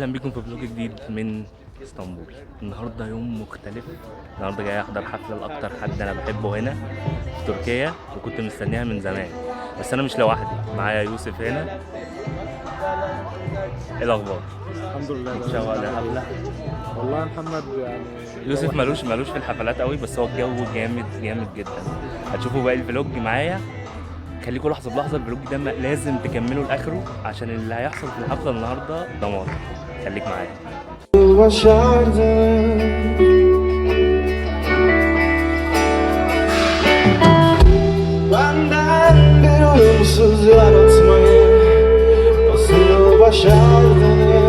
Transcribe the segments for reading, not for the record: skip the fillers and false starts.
اهلا بيكم في فلوج جديد من اسطنبول. النهارده يوم مختلف. النهارده جاي احضر حفله لاكتر حد انا بحبه هنا في تركيا، وكنت مستنيها من زمان. بس انا مش لوحدي، معايا يوسف هنا. ايه الاخبار؟ الحمد لله. متشوق للحفله؟ والله يا محمد يعني يوسف ملوش في الحفلات قوي، بس هو الجو جامد جامد جدا. هتشوفوا باقي الفلوج معايا. خليكوا لحظه بلحظه، الفلوج ده لازم تكملوا لاخره عشان اللي هيحصل في الحفله النهارده دمار. خليك معايا. Benden bir uyumsuz yaratmayı nasıl başardınız?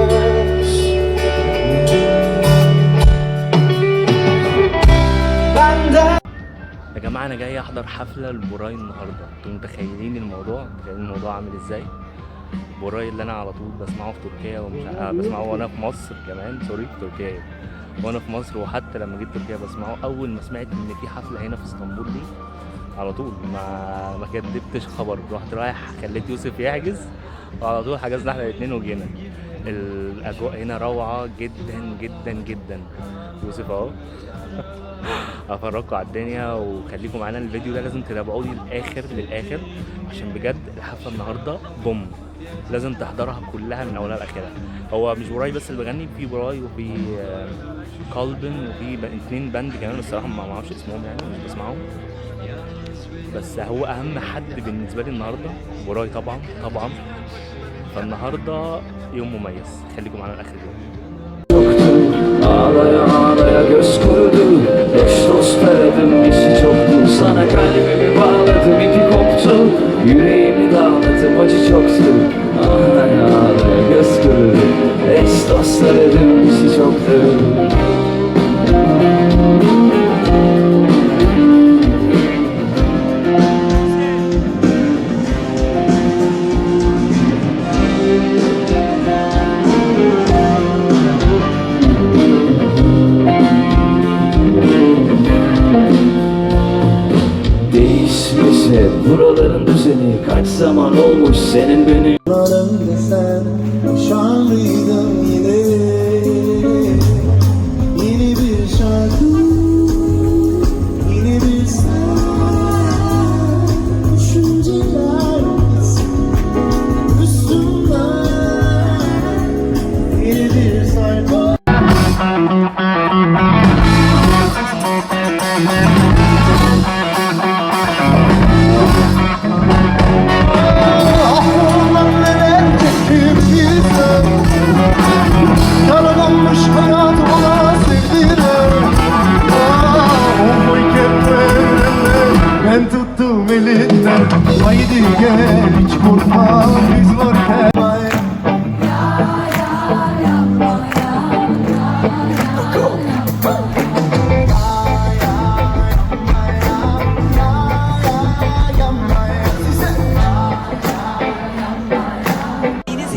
يا جماعه انا جاي احضر حفله لبوراي النهارده. انتوا متخيلين الموضوع عامل ازاي؟ بوراي اللي انا على طول بسمعه في تركيا، ومش بسمعه وانا في مصر كمان. سوري، في تركيا وانا في مصر، وحتى لما جيت تركيا بسمعه. اول ما سمعت ان في حفله هنا في اسطنبول دي على طول ما كدبتش خبر، رحت رايح خليت يوسف يحجز، وعلى طول حجزنا احنا الاثنين وجينا. الاجواء هنا روعه جدا جدا جدا. يوسف اهو. هفرجكم على الدنيا وخليكم معانا. الفيديو ده لازم تتابعوه للاخر عشان بجد الحفله النهارده بوم. لازم تحضرها كلها من اولها لاخرها. هو مش براي بس اللي بغني، في براي وفي كالبن وفي اتنين باند كمان، الصراحه ما اعرفش اسمهم يعني، مش بسمعهم. بس هو اهم حد بالنسبه لي النهارده براي طبعا. فالنهارده يوم مميز، خليكم معانا لاخر اليوم. Ağlaya ağlaya göz kurudu. Eş dost aradım, işi çoktu. Sana kalbimi bağladım, ipi koptu. Yüreğimi dağladım, acı çoktu. Ağlaya ağlaya göz kurudu. Eş dost aradım, işi çoktu. Buraların düzeni kaç zaman olmuş senin benim. Yanımda sen şanlıydım yine. Yeni bir şarkı, yeni bir sen. Düşünceler üstümden. Yeni bir sayfa. Ben tuttum elinden, haydi gel hiç korkma biz varken.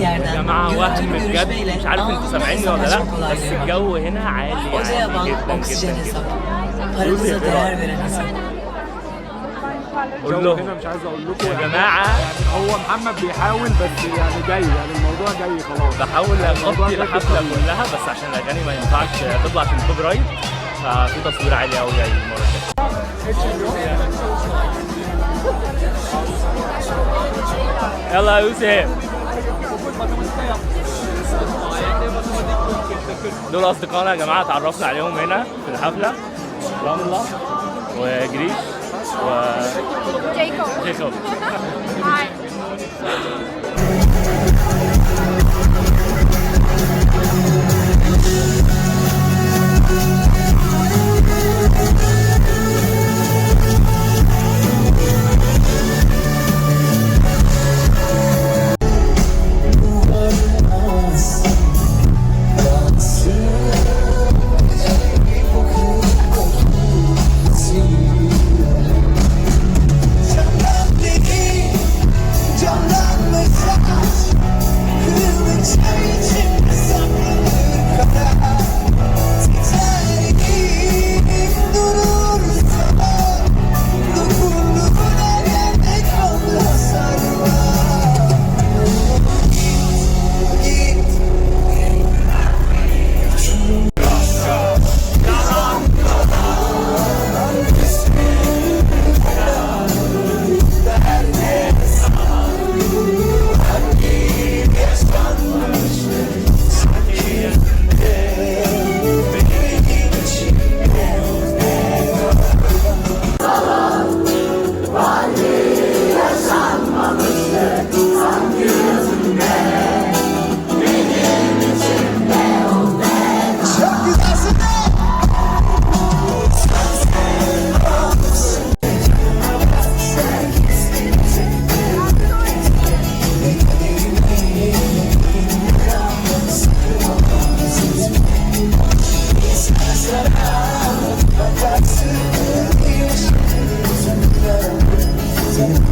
يا جماعة وهم بجد، مش عارف انتوا سامعيني ولا لا، بس الجو هنا عالي جدا جدا. Paranıza değer veren insan. قول لهم هنا مش عايز اقول لكم يا جماعة، يعني هو محمد بيحاول بس يعني جاي، يعني الموضوع جاي خلاص. بحاول اغطي الحفلة كلها، بس عشان الاغاني ما ينفعش تطلع عشان كوبي رايت، ففي تصوير عالي قوي جاي المرة الجاية. يلا يا يوسف. دول اصدقائنا يا جماعه، اتعرفنا عليهم هنا في الحفله. رمله وجريش جيكوب. Senin